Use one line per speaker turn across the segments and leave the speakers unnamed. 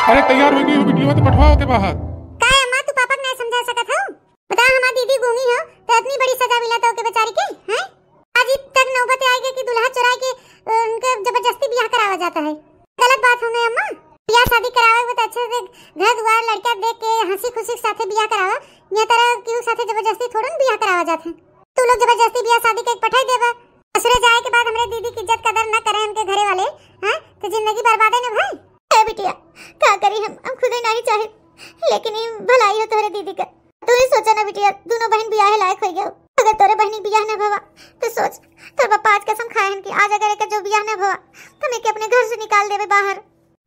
अरे तैयार हो गई हो वीडियो तो पठवाओ के बाहर।
काय अम्मा तू पापा नहीं समझा सकत हो? बता हमारी दीदी गूंगी हो तो इतनी बड़ी सजा मिला तो के बेचारी के हैं? आज तक नौबत आई गई कि दूल्हा चुरा के उनके जबरदस्ती ब्याह करावा जाता है। गलत बात हो ना अम्मा। ब्याह शादी करावे वो तो अच्छे से घर द्वार लड़का देख के हंसी खुशी के साथ ब्याह करावा। ये तरह क्यों साथे जबरदस्ती थोड़ा ब्याह करावा जाते। तू लोग जबरदस्ती ब्याह शादी के पठाई देबा। ससुरे जाए के बाद हमारे दीदी की इज्जत कदर न करे उनके घरे वाले हैं तो जिंदगी बर्बाद है ना भाई। ए बिटिया क्या करी हम खुद ही नहीं चाहे लेकिन ये भलाई हो तोरे दीदी का। तू ही सोचा ना बिटिया दोनों बहन ब्याह लायक हो गया। अगर तोरे बहनी ब्याह न भवा तो सोच तोर पापा आज कसम खाए हैं कि आज अगर एक जो ब्याह न भवा तो मैं के अपने घर से निकाल देवे बाहर।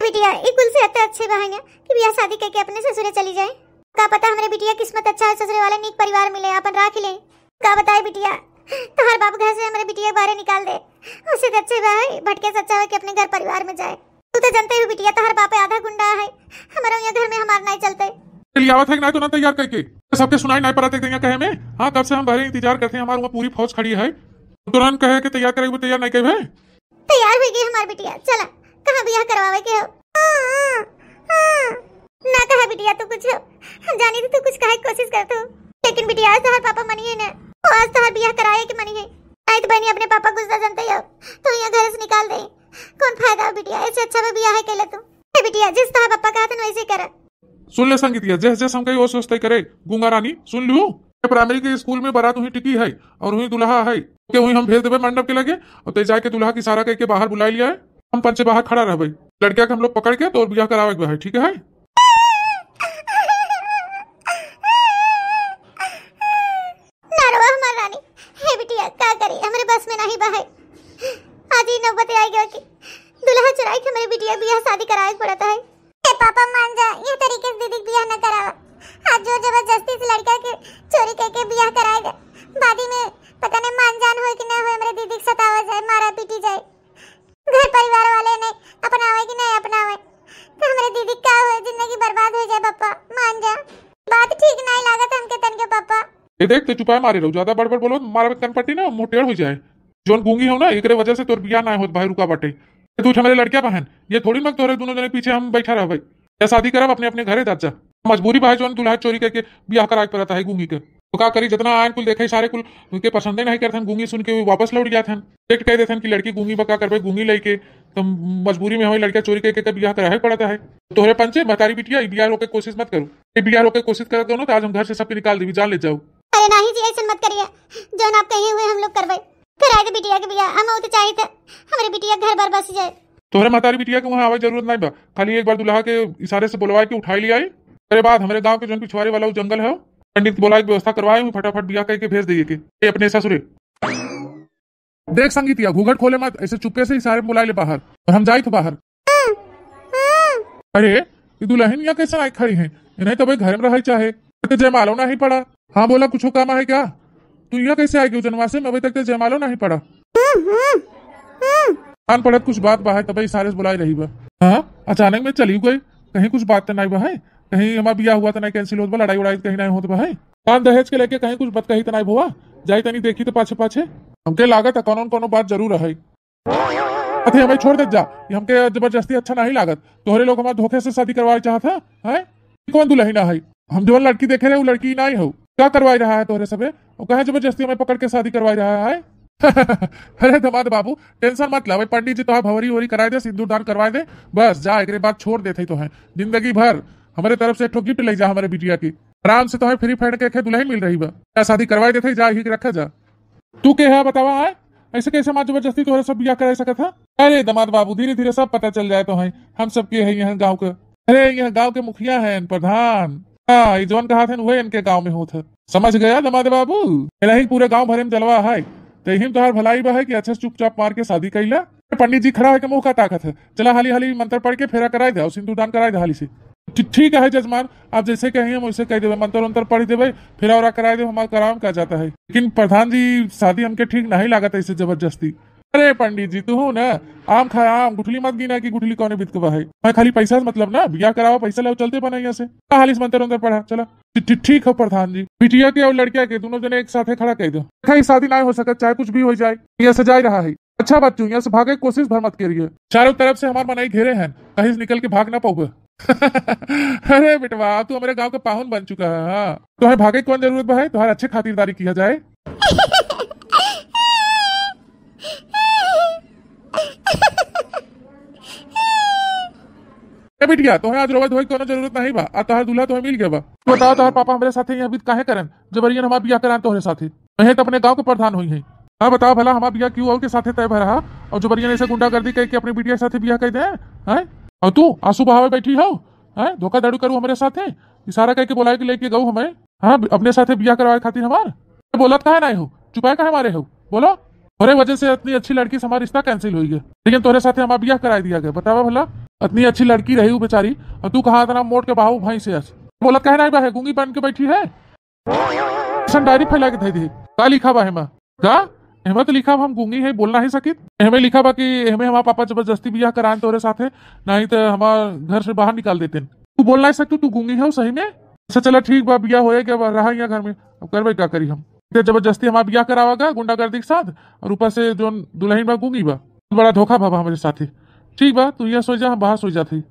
बिटिया ये कुल से अच्छे बहाने कि ब्याह शादी करके अपने ससुरे चली जाए। का पता हमारे बिटिया किस्मत अच्छा है ससुरे वाले नीक परिवार मिले अपन राख ले। का बताए बिटिया तोहर बाप घर से हमारे बिटिया बाहर निकाल दे उससे अच्छे भाई भटके से अच्छा है कि अपने घर परिवार में जाए। तू तो जानते हो बिटिया तोहर बाप आधा गुंडा है हमारे यहाँ घर में हमार नहीं चलते।
लियावत है कि नहीं तो ना तैयार करके सबके सुनाई नहीं पड़ाते कहे में। हाँ कब से हम बाहर इंतजार करते हैं हमारे वहाँ पूरी फौज खड़ी है तुरंत कहे कि तैयार करेगी तैयार नहीं कहे।
तैयार हो गई हमारी बिटिया चला कहाँ ब्याह करवावे के हो? ना कहा बिटिया तू कुछ जानी तो तू कुछ कहे कोशिश करते हो लेकिन बिटिया आज तोहर पापा मनी है ना आज तोहर ब्याह कराए के मनी है। आई तो बहनी अपने पापा गुस्सा जानते हो तो यहाँ घर से निकाल दे कौन फायदा बिटिया ऐसे अच्छा में ब्याह है के ले तू। बिटिया जिस तोहर पापा कहा था वैसे कर।
सुन ले संगीतिया जैसे जैसे हम कहीं वो सोचते करे गूंगा रानी सुन लू प्राइमरी के स्कूल में बारात हुई टिकी है और हुई दुल्हा है के हुई हम भेज देवे मंडप के लगे और ते जाके दुल्हा की सारा करके बाहर बुला लिया है। हम पंचे बाहर खड़ा रह भाई लड़किया के हम लोग पकड़ के तो ब्याह करावे है ठीक है।
हमारे बस में नहीं बहाई आज ही नौबत आएगी कि दुल्हा चुराई के हमारे बिटिया ब्याह शादी कराए पड़ता है। ए पापा मान जा ये तरीके से दीदी ब्याह न करावा। आज जो जबरदस्ती से लड़का के चोरी करके ब्याह कराएगा बादी में पता नहीं मान जान हो कि ना हो हमारे दीदी सतावा जाए मारा पीटी जाए घर परिवार वाले नहीं अपनावे कि नहीं अपनावे तो हमारे दीदी क्या हो जिंदगी बर्बाद हो जाए। पापा मान जा बात ठीक नहीं लागत हमके तन के पापा।
ये देख तो चुपाए मारे रहो ज्यादा बड़बड़ बोलो मारा कनपट्टी ना मोटेड़ हो जाए जोन गूंगी हो ना एकरे वजह से तोर बियाह ना होत भाई रुका बाटे। तू हमारे लड़किया बहन ये थोड़ी मत तोरे दोनों जने पीछे हम बैठा रह भाई या शादी करब अपने अपने घरे जा मजबूरी भाई जोन दुल्हा चोरी करके बियाह करा के पड़ता है गूंगी के तो का करी जितना आयन कुल देखे सारे कुल उनके पसंद नहीं करते गूंगी सुन के वापस लौट गया था एक कह देते कि लड़की गूंगी बका करबे गूंगी लेके तो मजबूरी में हमारी लड़किया चोरी करके बियाह करा पड़ता है। तोहरे पंचे बतारी बिटिया बियाह रोके कोशिश मत करो ये बियाह रोके कोशिश कर दो तो आज हम घर से सबके निकाल देवी जान ले जाओ।
अरे नहीं जी ऐसा मत करिए जो आप कहे हुए हम लोग करवाए कराए दे बिटिया के बियाह हम तो चाहिए था हमारी बिटिया घर बार बस जाए।
तोहरे मातारी बिटिया के वहाँ आवे जरूरत नहीं बा खाली एक बार दुल्हा के इशारे से बुलवा के उठाई लिया अरे बाद हमारे गांव के जो पिछवाड़े वाला जंगल है पंडित बुला के व्यवस्था करवाए फटाफट बियाह करके भेज दिए के अपने ससुरे। देख संगीतिया घूंघट खोले मत ऐसे चुपके से इशारे बुला ले बाहर और हम जाए तो बाहर। अरे ये दुल्हन यहाँ कैसे आई खड़ी है नहीं तो भाई घर में रह चाहे तो जयमालो नहीं पड़ा। हाँ बोला कुछ काम है क्या तू यहाँ कैसे आएगी जनवासे में अभी तक तो जयमालो नहीं पड़ा कान पड़त कुछ बात बा है तब इशारे से बुलाई रही बा। हाँ अचानक में चली गई कहीं कुछ बात तो नहीं बा है कहीं हमारा बियाह हुआ तो नहीं कैंसिल होता लड़ाई उड़ाई कहीं नहीं होता है कान दहेज के लेके कहीं कुछ बात कही तो नहीं हुआ जाई तनी देखी तो पाछे पाछे हमके लागत है कोनो बात जरूर है। अरे हमें छोड़ दे जा हमके जबरदस्ती अच्छा नहीं लागत तोहरे लोग हमारे धोखे से शादी करवाए चाहता है कौन दुल्हन है हम जो लड़की देखे रहे वो लड़की नहीं हो क्या करवाई रहा है तोहरे सबे और कहे जबरदस्ती हमें पकड़ के शादी करवाई रहा है। अरे दमाद बाबू टेंशन मत ला पंडित जी तो भवरी वरी कराए दे सिंदूर दान करवाए दे बस जा एक बात छोड़ देते तो है जिंदगी भर हमारे तरफ से एक गिफ्ट ले जा हमारे बिटिया की आराम से तो है फ्री फाइड के दुल्हन मिल रही बा क्या शादी करवाए देते जा ही रखा जा। तू के है बतावा है ऐसे कैसे माँ जबरदस्ती तोहरे सब बियाह करा सकता था। अरे दमाद बाबू धीरे धीरे सब पता चल जाए तो है हम सबके है यहाँ गाँव के अरे यहाँ गाँव के मुखिया है प्रधान हाँ ये जोन कहा थे वही इनके गाँव में होता समझ गया दमाद बाबू मेरा ही पूरे गाँव भरे में जलवा है तो यही तुम्हार भलाई बा है कि अच्छा चुपचाप मार के शादी कैला पंडित जी खड़ा है मुंह का ताकत है चला हाली हाली मंत्र पढ़ के फेरा कराए दे सिंदूर दान कराए दे हाली से ठीक है जजमान आप जैसे कहेंगे हम वैसे कह देवे मंत्र उन्तर पढ़ देवे फेरा वरा कराए दे हमारा कराम का जाता है लेकिन प्रधान जी शादी हमके ठीक नहीं लागत ऐसे जबरदस्ती। अरे पंडित जी तू हो ना आम खाए आम गुठली मत गिना की गुठली कौन बितकवा है मैं खाली पैसा मतलब ना बियाह करावा पैसा लो चलते बना यहाँ से हाली मंत्र उन्तर पढ़ा चला ठीक है प्रधान जी बिटिया के और लड़किया के दोनों जने एक साथ खड़ा कह दो शादी ना हो सकता चाहे कुछ भी हो जाए यहाँ से जा रहा है अच्छा बच्चों यहाँ से भागे कोशिश भर मत करिए चारों तरफ से हमारे मनाई घेरे हैं कहीं निकल के भाग ना पाओगे अरे बेटवा तू हमारे गांव का पाहुन बन चुका है। हाँ तुम्हें भागे की कौन जरूरत है, तुम्हारे अच्छे खातिरदारी किया जाए। बिटिया तुम्हें आज रोवा धोई कोनो जरूरत नहीं बा, आ तोहर दूल्हा तुम्हें मिल गया बा। तू बताओ तोहर पापा हमारे साथे यहाँ भी काहे करन जबरियन हमार बियाह करान तोहरे साथे। मैं तो अपने गांव के प्रधान हुई है। हाँ बताओ भला हमारा बियाह क्यों और के साथे तय भरा और जबरियन ऐसे गुंडागर्दी करके अपनी बिटिया के साथे बियाह कर दे हैं। और तू आंसू बहावे बैठी हो है, धोखाधड़ी करू हमारे साथे, इशारा करके बोला कि लेके गऊ हमें। हाँ अपने साथे बियाह करवाए खातिर हमार बोलत कहा नहीं हो, चुपाए कहा मारे हो बोलो। तोरे वजह से इतनी अच्छी लड़की से हमारा रिश्ता कैंसिल हो गया, लेकिन तोरे साथे हमारा बियाह करा दिया गया। बतावा भला इतनी अच्छी लड़की रही बेचारी और तू कहा था मोड़ के बहाऊ भाई से बोलत कहे नहीं बा, गूंगी बन के बैठी है। डायरी फैला के थे का लिखा बा हेमा का हेमा तो लिखा हम गूंगी है बोलना ही सकित। हमें लिखा बा कि हमें हमारा पापा जबरदस्ती बियाह करान तोरे साथे, नहीं तो हमारे घर से बाहर निकाल देते। तू बोल नहीं सकती, तू गूंगी है सही में। अच्छा चला ठीक बा, बियाह होए क्या रहा यहाँ घर में, अब करवे क्या करी हम। जबरदस्ती हमारा बियाह करावागा गुंडागर्दी के साथ और ऊपर से जो दुल्हन बा गूंगी बा, बड़ा धोखा बा हमारे साथे। ठीक बा तू यहाँ सो जा, हम बाहर सो जाती।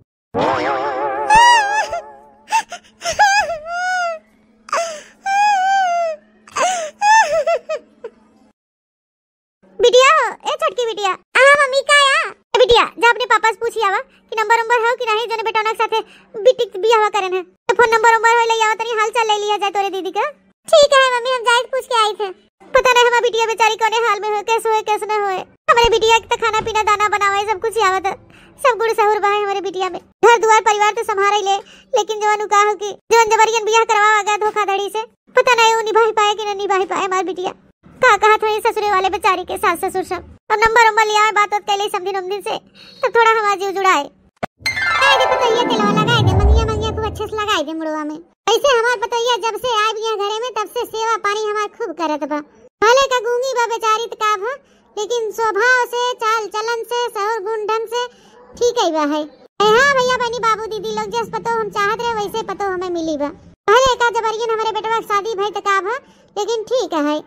बिटिया ए छटकी बिटिया हाँ मम्मी का आया बिटिया जा अपने पापा से पूछी आवा कि नंबर हो कि नहीं, जने बेटा के साथे बिटिक बियाह करन है तो फोन नंबर हो ले आवा, तनी हाल चाल ले लिया जाए तोरे दीदी का। ठीक है मम्मी हम जाए पूछ के आई थे। पता नहीं हमारी बिटिया बेचारी कोने हाल में हो, कैसे न होए। हमारे बिटिया के खाना पीना दाना बनावे सब कुछ आवत है, सब गुड़ सहूर बा है हमारे बिटिया में। घर दुआर परिवार तो संभाल ले, लेकिन जवान का हो कि जवान जबरियन बियाह करवावा धोखाधड़ी से, पता नहीं वो निभा पाए कि नहीं निभा पाए हमारी बिटिया। कहा थोड़ी ससुरे वाले बेचारी के सास ससुर सब अब नंबर लिया है, बात कैले समझी से तो थोड़ा हमारा जीव जुड़ाए दे। पतैया तेलवा लगाए दे, मंगिया खूब अच्छे से लगाए दे मुड़वा में। ऐसे हमार पतैया जब से आई बिया घरे में तब से सेवा पानी हमार खूब करत बा। भले का गूंगी बा बेचारी त का भा, लेकिन स्वभाव से चाल चलन से सहर गुण ढंग से ठीक ही बा है। हाँ भैया बहनी बाबू दीदी लोग जैसे पतो हम चाहत रहे वैसे पतो हमें मिली बा। भले का जबरियन हमारे बेटवा की शादी भई त का भा, लेकिन ठीक है।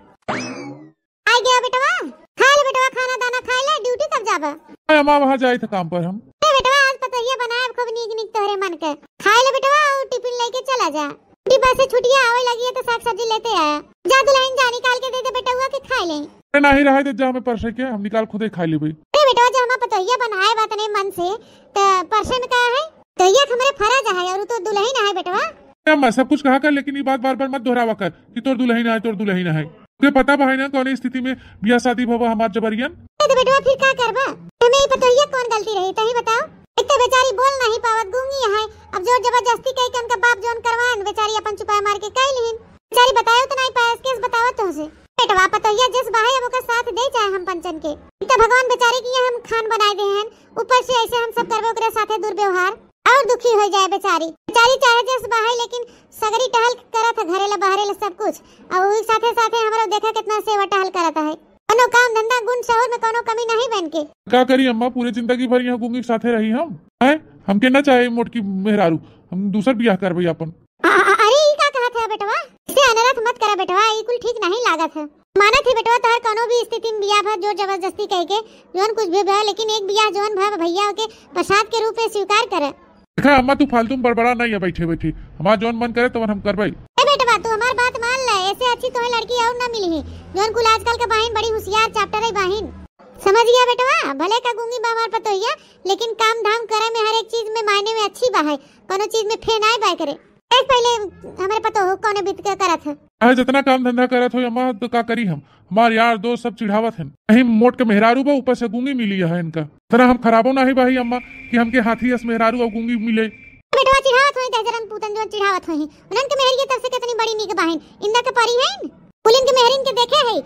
आ गया बेटवा, खा ले बेटवा, खाना दाना खा ले, ड्यूटी कब जाबा।
अम्मा वहाँ जाए थे काम पर हम।
बेटवा आज पतैया बनाए खूब नीक तोहरे मन के, खा ले बेटवा और टिफिन लेके चला जा। डिब्बा से छुट्टियां आवे लगी है तो साग सब्जी लेते आया, जा दुल्हन जा निकाल के दे दे बेटा हुआ के खा ले।
नहीं रहे जा हमें परसे के हम निकाल खुद ही खा ली भाई।
अरे बेटा जो हम पतैया बनाए बात नहीं मन से तो परसे में का है, तो ये हमारे फर्ज है और तो दुल्हन है बेटवा।
अम्मा सब कुछ कहा कर, लेकिन ये बात बार बार मत दोहरावा कर कि तोर दुल्हन है तोर दुल्हन है। तुझे पता बा है ना कौन स्थिति में बियाह शादी भवा हमार जबरियन।
तो बेटवा फिर क्या करबा, हमें ही पतैया कौन गलती रही तही बताओ। एक तो बेचारी बोल नहीं पावत गूंगी है, अब जोर जबरदस्ती कह के उनका बाप जोन करवान बेचारी अपन छुपा मार के कह लेहिन। बेचारी बतायो तो नहीं पास केस बतावा तुमसे बेटवा पतैया जिस बाहे अब ओकर साथ दे जाए हम पंचन के, तो भगवान बेचारे की हम खान बनाए दे हैं, ऊपर से ऐसे हम सब करबे ओकरे साथे दुर्व्यवहार और दुखी हो जाए बेचारी। बेचारी चाहे जिस बाहे लेकिन सगरी टहल करत है घरे ला बाहरे ला सब कुछ, और वही साथे साथे हमरो देखा कितना सेवा टहल करत है। कोनो काम धंधा गुण शहर में कोनो कमी नहीं बन के।
क्या करी अम्मा पूरी जिंदगी भर यहाँ गूंगी साथे रही हम हैं, हम के ना चाहे मोटकी मेहरारू, हम दूसर बियाह करबे अपन।
अरे ई का कहत है बेटवा, इसे अनरथ मत करा बेटवा, ई कुल ठीक नहीं लागत है। माना थी बेटवा तोहर कोनो भी स्थिति में बियाह भर जोर जबरदस्ती कह के जोन कुछ भी भय, लेकिन एक बियाह जोन भय भैया के प्रसाद के रूप में स्वीकार करे।
देखा अम्मा तू फालतू में बड़बड़ा नहीं है बैठे बैठी, हमारा जोन मन करे तो हम करबे।
ए बेटवा तू हमार बात मान ले, ऐसे अच्छी तोहे लड़की और ना मिली है जोन कुल आजकल के बहन बड़ी होशियार चैप्टर है बहन, समझ गया बेटवा। भले का गूंगी बा हमार पतोहिया, लेकिन काम धाम करे में हर एक चीज में मायने में अच्छी बा है, कोनो चीज में फेन आए बाय करे। एक पहले हमारे पतो हो कौन बीत के करत है।
अरे जितना काम धंधा करत हो अम्मा तो का करी हम, हमारे यार दोस्त सब चिढ़ावत हैं, कहीं मोट के मेहरारू बा ऊपर से गूंगी मिली है इनका, तरह हम खराबो नहीं भाई अम्मा कि हमके हाथी अस मेहरारू और गूंगी मिले।
बेटवा चिढ़ावत होई दहजरन पूतन जो चिढ़ावत होई उनन के मेहरिया तरफ से कितनी बड़ी नीक बहन इंदा के परी है, पुलिन के मेहरिन के देखे है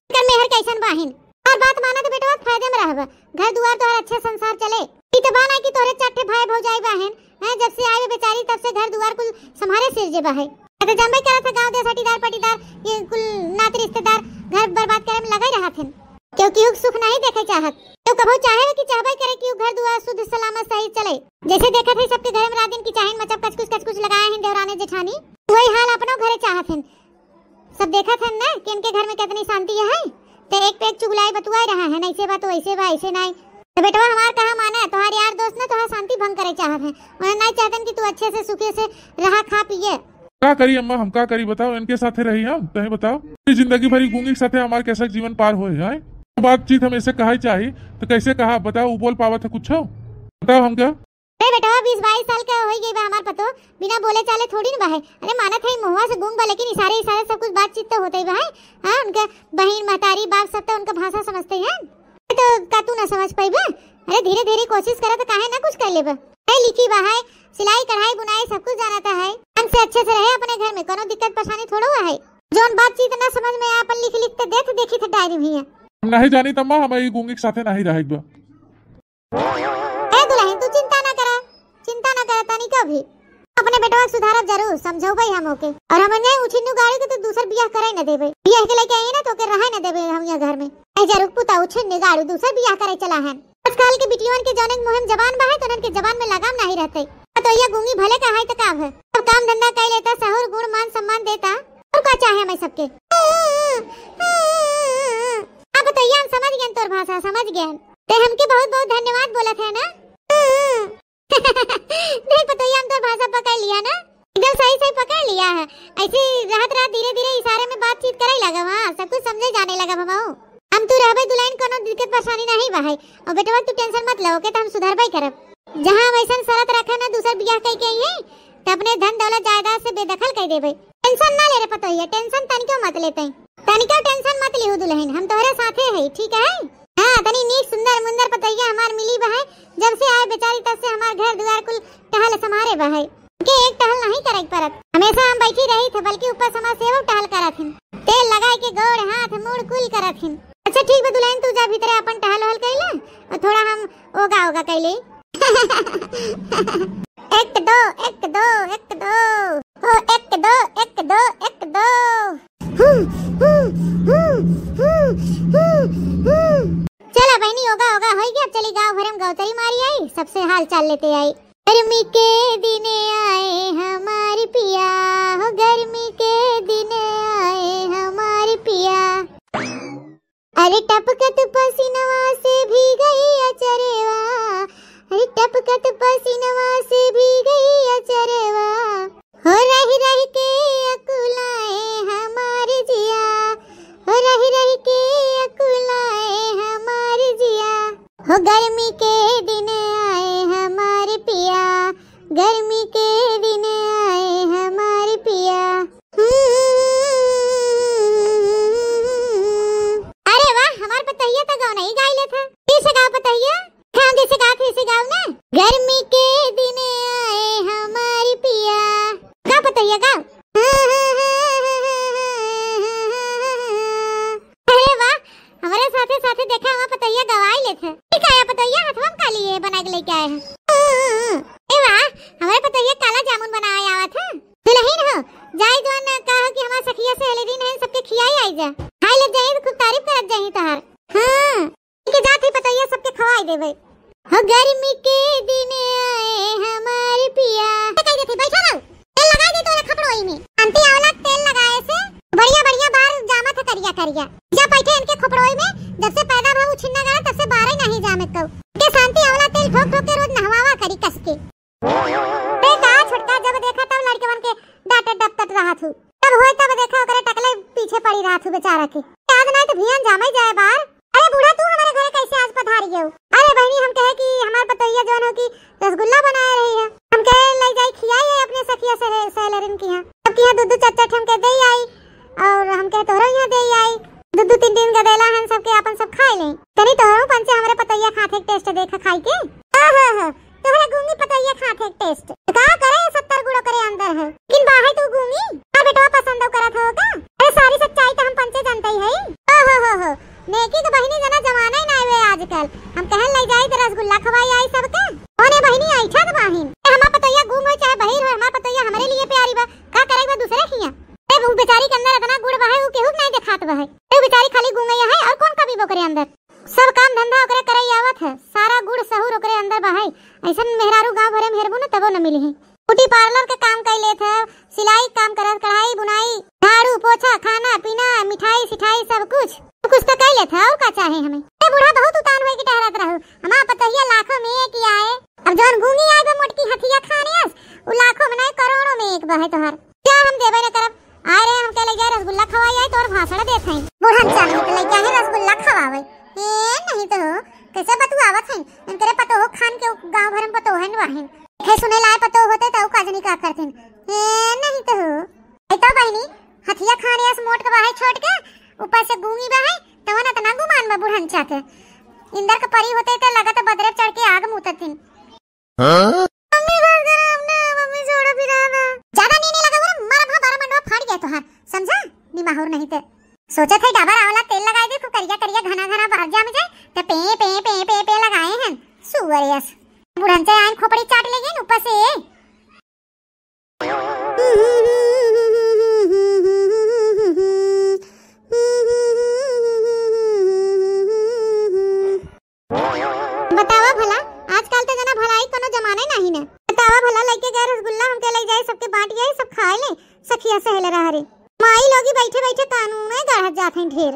कर मेहर कैसन बहन। और बात माना तो बेटवा फायदे में रहबा, घर दुआर तो हर अच्छा संसार चले। ई तो बाना की तोरे चाटे भाई भौजाई बहन है, जब से आए बेचारी तब से घर दुआर कुल संभारे सिर जे बा है। तो जानबे करा था गांव देसाटीदार पटीदार ये कुल नाते रिश्तेदार घर बर्बाद करे में लगे रहत हैं, क्योंकि सुख नहीं देखे चाहत, तो कबो चाहे कि चाहबे करे कि घर दुआर शुद्ध सलामत सही चले। जैसे देखा थे सबके घर में रात दिन की चाहन मचब कच कुछ लगाए हैं देवराने जेठानी, वही हाल अपनों घरे चाहत हैं। सब देखा थे ना कि इनके घर में कितनी शांति है, तो एक पे एक चुगलाई बतुआ रहा है, ऐसे बात वैसे बा ऐसे नहीं। तो बेटवा हमार कहा माना है, तुम्हारे यार दोस्त ने तुम्हारा शांति भंग करे चाहत है, उन्हें नहीं चाहते कि तू अच्छे से सुखे से रहा खा पिए।
का करी अम्मा, हम का करी बताओ, इनके साथे रही हम तही बताओ, जिंदगी भरी गूंगी के साथे हमारे कैसा जीवन पार हो जाए। बातचीत हम ऐसे कहा चाहिए तो कैसे कहा बताओ, बोल पावा था कुछ बताओ हम क्या।
अरे बेटा 20-22 साल का हो गई बा हमार पतो, बिना बोले चाले थोड़ी न बहे। अरे मानत है मुंहवा से गूंग बा, लेकिन इशारे इशारे सब कुछ बातचीत तो होते ही बा। हां उनका बहन महतारी बाप सब तो उनका भाषा समझते हैं, तो का तू ना समझ पाइबे। अरे धीरे धीरे कोशिश करा तो काहे ना कुछ कर लेबे। है लिखी बा है, सिलाई कढ़ाई बुनाई सब कुछ जानता है, ढंग से अच्छे से रहे अपने घर में, कोनो दिक्कत परेशानी थोड़ा हुआ है। जोन बातचीत ना समझ में अपन लिख लिख के देख देखी थे डायरी में है।
हम नहीं जानी तम्मा, हमारी गूंगी के साथे नहीं रहेगा।
ए दुल्हन तू चिंता ना करा तानी कभी अपने बेटवा को सुधारब जरूर, समझो भाई हम ओके। और हमने उछिन्नू गाड़ी के तो दूसर बियाह कराई न देबे, बियाह के लेके आई ना तो के रहे न देबे हम यहाँ घर में। ए जरूर पुता उछिन्नू गाड़ी दूसर बियाह करे चला है। आजकल के बिटियों के जौन मुहिम जबान बा है तो उनके जबान में लगाम नहीं रहते। तो ये गूंगी भले का है तो का है, सब काम धंधा कर लेता, सहूर गुण मान सम्मान देता, और क्या चाहे हमें सबके। अब तो ये हम समझ गए, तोर भाषा समझ गए, ते हमके बहुत बहुत धन्यवाद बोलत है ना। नहीं पता ये हम तो भाषा पकड़ लिया ना, एकदम सही सही पकड़ लिया है। ऐसे रात रात धीरे धीरे इशारे में बातचीत करे लगा, वहाँ सब कुछ समझे जाने लगा। भमाओ हम तू रहबे दुल्हन, कोनो दिक्कत परेशानी नहीं बा है। और बेटवा तू टेंशन मत लो के, तो हम सुधारबे करब। जहाँ वैसन शरत रखे ना दूसर बियाह कई के ही तो अपने धन दौलत जायदाद से बेदखल कर देबे। टेंशन ना ले रे पतो है, टेंशन तनिको मत लेते, तनिको टेंशन मत लिहु दुल्हन, हम तोहरे साथे है ठीक है। हाँ तनी नीक सुंदर मुंदर पतैया हमार मिली बा है, जब से आए बेचारी तब से हमार घर द्वार कुल टहल समारे बा है के एक टहल नहीं करे परत। हमेशा हम बैठी रही थे, बल्कि ऊपर समाज सेवा टहल करत हिन, तेल लगाए के गोड़ हाथ मुड़ कुल करत हिन। अच्छा ठीक बा दुल्हन, तू जा भीतर अपन टहल हल कइले और थोड़ा हम ओगा कइले। एक दो हो एक दो। चला बहनी होगा हो गया, अब चली गाँव भर में गौतरी मारी आई, सबसे हाल चाल लेते आई। गर्मी के दिन आए हमारी पिया, हो गर्मी के दिन आए हमारी पिया। अरे टपकत पसीनवा से भी गई अचरेवा, अरे टपकत पसीनवा से भी गई अचरेवा। हो रही के अकुलाए हमारी जिया, हो रही के अकुलाए हमारी जिया। हो गर्मी के दिन आए हमारे पिया, गर्मी के दिन आए हमारे पिया। अरे वाह हमार पतैया तो गाँव नहीं गाइले था, कैसे गाँव पतैया हम जैसे गाँव ऐसे गाँव ना। गर्मी के दिन आए हमारी पिया, का पतैया गाँव। अरे वाह हमारे साथे साथे देखा वहाँ पतैया गवाई ले थे। ठीक है पतैया हथवा में काली है बना के लेके आए हैं। ए वाह हमारे पतैया काला जामुन बनाया आवा था। दुल्हन हो जाई जवान कहा कि हमार सखिया से हेलेरीन है सबके खियाई आई जा, खाई ले जाई तो खूब तारीफ करत जाई तहार। हां के जात ही पतैया सबके खवाई देबे। हो गर्मी के दिन आए हमारे पिया। कह देती बैठा रहो, तेल लगा दे तोरे खपड़ोई में, अंती आवला तेल लगाए से बढ़िया बार जामा था करिया जा बैठे इनके खपड़ोई में। जब से पैदा भाव छिन्ना गया तब से बारे नहीं जामे कब के शांति आवला तेल ठोक ठोक के रोज नहवावा करी कस के। बेटा छोटका जब देखा तब लड़के बन के डांट डपट रहा थू, तब होय तब देखा ओकरे टकले पीछे पड़ी रहा थू बेचारा के। आज नहीं तो भियान जामे जाए बार। अरे बूढ़ा तू हमारे घर कैसे आज पधारी हो। अरे बहनी हम कहे कि हमार पतैया जवन हो की रसगुल्ला बनाए रही है, हम कहे ले जाई खियाई है अपने सखिया से सेलरिन की हां। अब की दूध चट्चट हम के देई आई और हम कहे तोरा यहां देई आई। दूध 3 दिन गदेला हम सब के अपन सब खाई ले तनी तोरो पंचे हमरे पतैया खाथे टेस्ट देखा खाई के। आहा तोहरा गूंगी पतैया खाथे टेस्ट का करे 70 गुड़ करे अंदर है, लेकिन बाहर तू गूंगी आ बेटा पसंद करत हो का। अरे सारी सच्चाई तो हम पंचे जानते ही है। हो नेकी तो बहिनी जना जमाना ही ना है आजकल। हम कहन ले जाई तो रसगुल्ला खवाई आई सबके ओने बहिनी आई छत बाहिन। हमार पतैया गूंग हो चाहे बहिर हो, हमार पतैया हमरे लिए प्यारी बा, का करेगा दूसरे खिया। ए वो बेचारी के अंदर इतना गुड़ बहा वो केहू नहीं दिखात बा है। ए बेचारी खाली गूंगैया है और कौन कभी बोकरे अंदर सब काम धंधा ओकरे करई आवत है, सारा गुड़ सहूर ओकरे अंदर बा है। ऐसन मेहरारू गांव भरे में हेरबो न तबो न मिली है। ब्यूटी पार्लर के काम कर लेत है, सिलाई काम करत, कढ़ाई बुनाई, झाड़ू पोछा, खाना पीना, मिठाई सिठाई सब कुछ तो कर लेत है। और का चाहे हमें। ते बूढ़ा बहुत उतान होए की टहरत रहू। हमा पतहिया लाखों में एक ही आए। अब जौन गूंगी आए बा मोटकी हथिया खाने उ लाखों में नहीं करोड़ों में एक बा है तोहर। क्या हम देबे न करब। आए रे हम के ले जाए रसगुल्ला खवाई आए तोर भाषण देत हई। बूढ़न चाहे के ले जाए रसगुल्ला खवावे। ए नहीं तो कैसे बतुआवत हई। इनकरे पतो हो खान के गांव भर में पतो हन वाहिन। खे सुने लाए पतो होते त काजनी का करथिन। ए नहीं तो आई तो बहनी हथिया खाने अस मोट के बाहे छोड़ के ऊपर से गूंगी बाहे तो ना तना गुमान बा बूढ़न चाके। इंदर के परी होते त लगत बदरे चढ़ के आग मुततिन। मम्मी बगरम ना मम्मी छोड़ फिरा ना। ज्यादा नीने लगा वो मारा भा 12 मंडवा फाड़ गया तोहार। समझा? निमाहुर नहीं ते। सोचा थे डाबर आवला तेल लगाए दे तो करिया करिया घना घना बाहर जा में जाए तो पे लगाए हैं सुवरियस। बुढ़न से आइन खोपड़ी चाट लेगी ऊपर से। बतावा भला आजकल तो जना भलाई कोनो जमाने नहीं ने। बतावा भला लेके गए रसगुल्ला हमके ले जाए सबके बांट गए सब खा ले सखिया सहेले रह रे। माई लोगी बैठे बैठे कानून में गढ़त जात हैं ढेर।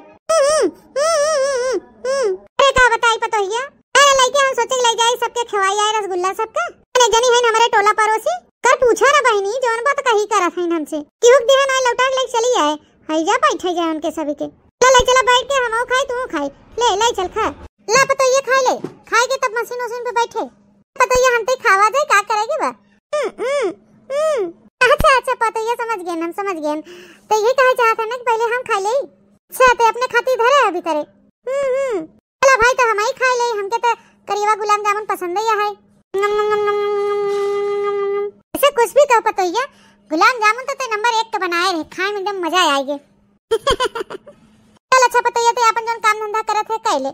अरे का बताई पतोहिया। अरे लेके हम सोचे ले जाए सबके खवाई आए रसगुल्ला सबका। अरे जनी है हमारे टोला पड़ोसी कर पूछा ना बहनी जौन बात कही करत हैं हमसे कि हुक देहन आए लौटा ले चली आए हई जा बैठे जाए उनके सभी के। ले चला बैठ के हमो खाई तू खाई ले चल खा ला पतोहिया खा ले खाए के तब मशीन पे बैठे पतोहिया हम ते खावा जाए का करेगी बा। अच्छा पतोहिया समझ गए हम समझ गए तो ये कहे चाहत है ना कि पहले हम खा ले। अच्छा ते अपने खातिर धरे अभी करे। चला भाई तो हम ही खा ले हमके तो करीवा गुलाब जामुन पसंद ही है। ऐसे कुछ भी कहो पतोहिया गुलाब जामुन तो ते नंबर 1 के बनाए रहे खाए में एकदम मजा आएगी। चल अच्छा पतोहिया ते अपन जौन काम धंधा करत है कैले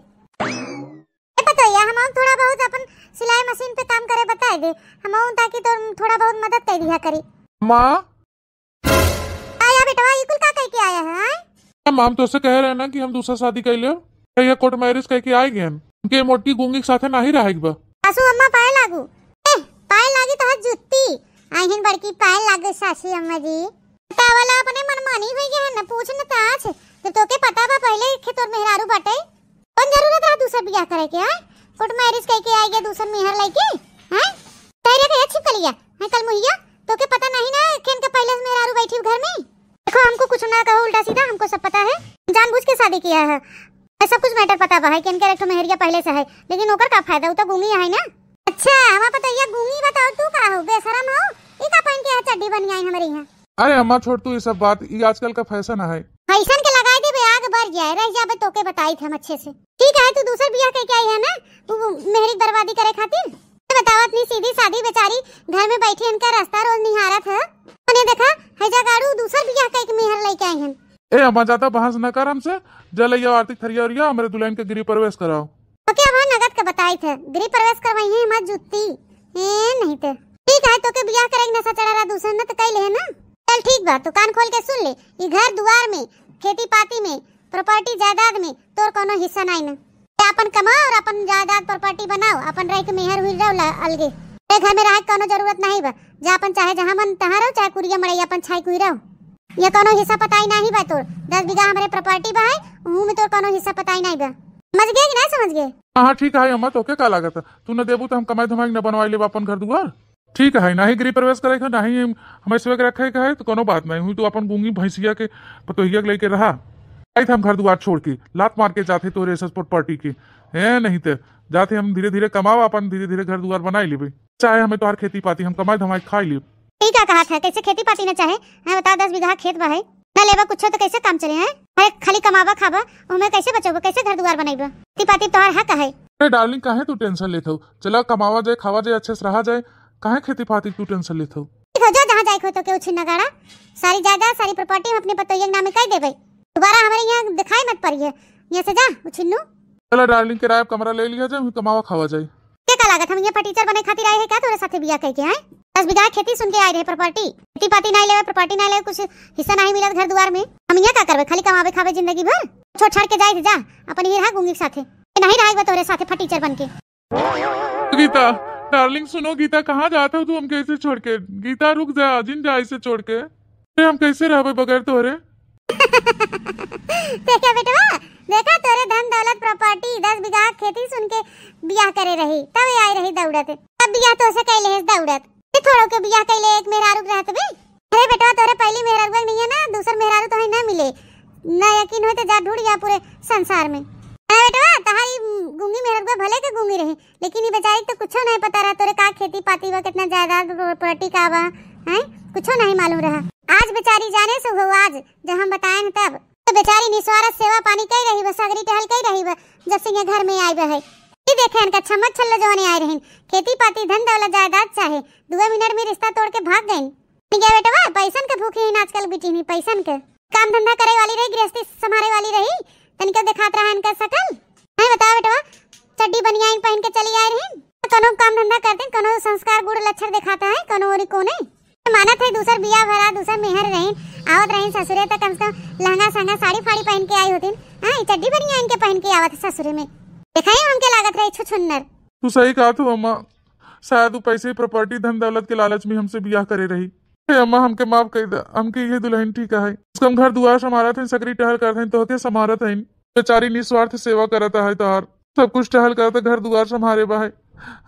पतोहिया हम थोड़ा बहुत अपन सिलाई मशीन पे काम करे बताए दे हम ताकि तो थोड़ा बहुत मदद कर दिया करी।
माँ
आया बेटा ये कुल का कह के आया है।
माम तो से कह रहे ना कि हम दूसरा शादी कर ले ये कोर्ट मैरिज कह के आए गए के मोटकी गूंगी के साथे नहीं रहेगी बा।
सासू अम्मा पाए लागू पाए लागी तो हाथ जुत्ती आहिन बड़की पाए लागू सासी अम्मा जी। तावला अपने मनमानी होई गए ना पूछ न ताछ जब तोके पता बा पहले खेतोर मेहरारू बाटे कौन जरूरत है दूसरा बियाह करे के। हां कोर्ट मैरिज कह के आएगे दूसरा मेहर लेके हैं तेरे के छिप लिया है कल मुहिया तोके पता नहीं ना खेन के पहले मेहरारू बैठी घर में। देखो हमको कुछ ना कहो उल्टा सीधा हमको सब पता है जानबूझ के शादी किया है सब कुछ मैटर पता बा है कि इनके एक मेहरिया पहले से है लेकिन ओकर का फायदा उ तो गूंगी है ना। अच्छा हमा पता ये गूंगी बताओ तू का हो बेशरम हो ई का पहन के चड्डी बनी आई हमारे यहां।
अरे अम्मा छोड़ तू ये सब बात ये आजकल का फैशन है।
फैशन के लगाए दे आग बढ़ जाए रह जाबे तोके बताई थे हम अच्छे से। ठीक है तू दूसरा बियाह कह के आई है ना तू मेहरी बर्बादी करे खातिर। बताओ इतनी सीधी सादी बेचारी घर में बैठी इनका रास्ता रोज निहारत है मैंने देखा है जगाड़ू दूसरा बियाह कह के मेहर लेके आई हैं।
ए अम्मा जाता बहस न कर हमसे जलैया आर्थिक थरिया हमारे दुल्हन के गृह प्रवेश कराओ।
तो क्या वहां नगद का बताई थे गृह प्रवेश करवाई है मत जुत्ती ए नहीं तो ठीक है तो के बियाह करेंगे नशा चढ़ा रहा दूसरा न तो कह ले है ना। चल ठीक बात तो कान खोल के सुन ले ये घर दुआर में खेती पाती में प्रॉपर्टी जायदाद में तोर कोनो हिस्सा नहीं ना। अपन कमाओ और अपन जायदाद प्रॉपर्टी बनाओ अपन रह के मेहर हुई रहो अलगे ए घर में रह कोनो जरूरत नहीं बा जा अपन चाहे जहां मन तहां रहो चाहे कुरिया मड़ैया अपन छाई कुई रहो। ये कोनो हिस्सा पताई नहीं बा तोर 10 बीघा हमारे प्रॉपर्टी बा है उहू में तोर कोनो हिस्सा पताई नहीं बा। समझ गए कि नहीं समझ गए।
हां ठीक है अम्मा तो क्या लागत तू न देबू तो हम कमाई धमाई न बनवाई ले अपन घर दुआर। ठीक है ना ही गृह प्रवेश करे का नहीं हमें सेवक रखे का है तो कोनो बात नहीं हुई तो अपन गूंगी भैंसिया के पतोहिया के लेके रहा आई हम घर दुआर छोड़ के लात मार के जाते तो रेसस प्रॉपर्टी की है नहीं तो जाते हम धीरे धीरे कमाओ अपन धीरे धीरे घर दुआर बनाई लेबे चाहे हमें तो खेती पाती हम कमाई धमाई खाई ले।
ठीक है कहा था कैसे खेती पाती न चाहे है बता 10 बीघा खेत बा है न लेबा कुछ तो कैसे काम चले हैं अरे खाली कमावा खाबा हमें कैसे बचोबा कैसे घर दुआर बनाईबा खेती पाती तोहार हक है।
अरे डार्लिंग काहे तू टेंशन लेत हो चला कमावा जाए खावा जाए अच्छे से रहा जाए काहे खेती पाती तू टेंशन लेत हो।
ठीक हो जा जहां जाए को तो के उछिन नगाड़ा सारी जायदाद सारी प्रॉपर्टी हम अपने पतोहिया के नाम कह देबे दोबारा हमारे यहाँ दिखाई मत पड़िए यहाँ से जा उछिन्नू।
चला डार्लिंग किराया कमरा ले लिया जाए कमावा खावा जाए।
क्या लागत हम यहाँ फर्नीचर बने खातिर आए हैं क्या तोरे साथे बियाह कह के आए 10 बीघा खेती सुन के आए रहे प्रॉपर्टी खेती पाती नहीं लेवे प्रॉपर्टी नहीं लेवे कुछ हिस्सा नहीं मिलत घर दुआर में हम यहाँ क्या करबे खाली कमावे खावे जिंदगी भर छोड़ छाड़ के जाए जा अपन ही रहा गूंगी के साथे नहीं रहेगा तोरे साथे फर्नीचर बन के।
गीता डार्लिंग सुनो गीता कहाँ जाते हो तू हम कैसे छोड़ के गीता रुक जा जिन जा इसे छोड़ के हम कैसे रह बगैर तोरे।
तो क्या बेटा देखा तोरे धन दौलत प्रॉपर्टी 10 बीघा खेती सुन के बियाह करे रही, तब आई रही दौड़त। तब बियाह तो से कैले है दौड़त, ये थोड़ो के बियाह कैले एक मेहरारू रहत बे। अरे बेटा तोरे पहली मेहरारू नहीं है ना, दूसर मेहरारू तो है ना मिले ना, यकीन हो तो जा ढूंढ जा पूरे संसार में। अरे बेटा तहारी गूंगी मेहरारू भले के गूंगी रही, लेकिन ये बेचारी तो कुछ नहीं पता रहा तोरे का खेती पाती बा, कितना जायदाद प्रॉपर्टी का बा, हैं कुछ नहीं मालूम रहा। आज बेचारी जाने से हो, आज जब हम बताए न तब तो बेचारी निस्वार्थ सेवा पानी कई रही बस, सगरी टहल कई रही बस, जब से घर में आई है। ये देखे इनका छमक छल्लो जवानी आए रहे, खेती पाती धन दौलत जायदाद चाहे 2 मिनट में रिश्ता तोड़ के भाग गए। क्या बेटा पैसन के भूखे हैं आजकल बेटी नहीं, पैसन के काम धंधा करे वाली रही, गृहस्थी संभाले वाली रही, तनिक दिखात रहा इनका शकल नहीं। बताओ बेटा चड्डी बनियान पहन के चली आए रही, कोनो काम धंधा करते, कोनो संस्कार गुड़ लक्षण दिखाता है, कोनो और कोने माना थे दूसर बिया भरा, दूसर मेहर रही आवत रही ससुरे तक, कम से कम लहंगा संगा साड़ी फाड़ी पहन के आई होती। हाँ चड्डी बनियान के पहन के आवत ससुरे में, दिखाई हमके लागत रही छुछुन्नर।
तू सही कहा तू अम्मा, शायद वो पैसे प्रॉपर्टी धन दौलत के लालच में हमसे बियाह करे रही। अम्मा हमके माफ कर दे, हमके ये दुल्हन ठीक है, उसका घर दुआर संभाला थे, सकरी टहल करते तो होते समारत है, बेचारी निस्वार्थ सेवा करता है, तार सब कुछ टहल करता, घर दुआर संभारे बा है,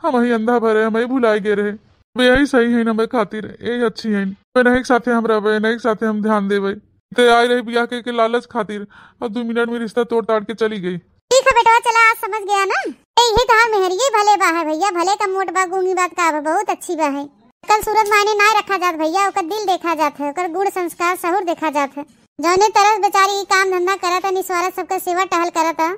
हम ही अंधा भरे, हम ही भुलाई गे रहे। यही सही है ना खातिर, यही अच्छी है, नहीं साथे हम रहे, नहीं साथे हम ध्यान देवे, ते आई रही बियाह के लालच खातिर, और 2 मिनट में रिश्ता तोड़ ताड़ के चली गई।
ठीक है बेटा चला आज समझ गया ना, यही तहार मेहरिए भले बा है भैया, भले का मोट बा गूंगी बात का बा, बहुत अच्छी बा है। कल सूरत मायने ना रखा जात भैया, ओकर दिल देखा जात है, ओकर गुड़ संस्कार सहूर देखा जात है। जौने तरह बेचारी काम धंधा करत है, निस्वार्थ सबका सेवा टहल करत है,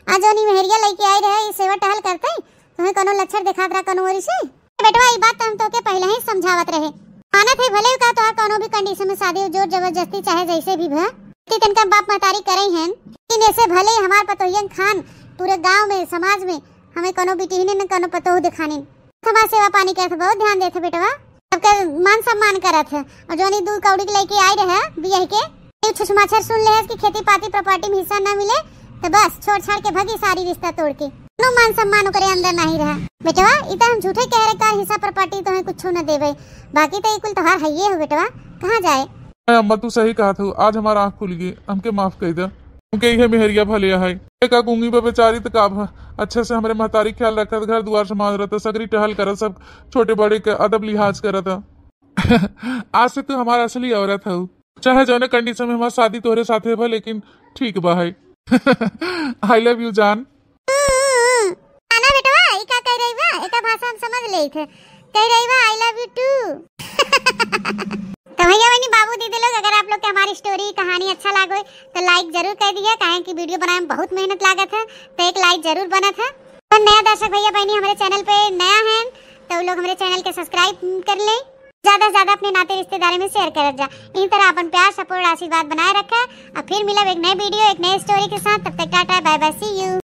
आज जौनी मेहरिया लेके आई रहे ये सेवा टहल करते, तुम्हें कोनो लक्षण दिखात रहा कोनो ओरी से। बेटवा ये बात हम तो के पहले ही समझावत रहे, मानत है भले का तो कोनो भी कंडीशन में शादी जोर जबरदस्ती चाहे जैसे भी भा, तनका बाप महतारी करे हैं, लेकिन ऐसे भले हमार पतोहियन खान पूरे गांव में समाज में हमें कोनो बेटी ने न कोनो पतोह दिखानी, समाज सेवा पानी करत बहुत ध्यान देते बेटवा, सबका मान सम्मान करत है। और जोनी 2 कौड़ी लेके आई रहे बियाह के, छुछमाछर सुन ले कि खेती पाती प्रॉपर्टी में हिस्सा न मिले तो बस छोड़ छाड़ के भगी सारी रिश्ता तोड़ के, नो मान सम्मान करे अंदर नहीं रहा। बेटवा इतना हम झूठे कह रहे का हिस्सा प्रॉपर्टी तो हमें कुछ न देवे, बाकी तो कुल तोहार है ये हो बेटवा, कहाँ जाए।
अम्मा तू सही कहा था, आज हमारा आँख खुल गई, हमके माफ कर दे, हमके ये मेहरिया भले है, का गूंगी पे बेचारी तो का अच्छे से हमारे महतारी ख्याल रखा, घर द्वार संभाल रहा था, सगरी टहल करा, सब छोटे बड़े के अदब लिहाज करा था। आज से तू हमारा असली औरत है, चाहे जौने कंडीशन में हमारा शादी तोहरे साथ है, लेकिन ठीक बा है। आई लव यू जान।
आना बेटवा ई का कह रही बा, एका भाषा हम समझ ले थे, कह रही बा आई लव यू टू। तो भैया बहनी बाबू दीदी लोग, अगर आप लोग के हमारी स्टोरी कहानी अच्छा लागो तो लाइक जरूर कर दिया, काहे कि वीडियो बनाने में बहुत मेहनत लागत है, तो एक लाइक जरूर बनत है। और नया दर्शक भैया बहनी हमारे चैनल पे नया है तो लोग हमारे चैनल के सब्सक्राइब कर ले, ज्यादा से ज्यादा अपने नाते रिश्तेदारी में शेयर कर जा, इन तरह अपन प्यार सपोर्ट आशीर्वाद बनाए रखा। और फिर मिलब एक नए वीडियो एक नए स्टोरी के साथ, तब तक tata bye bye see you.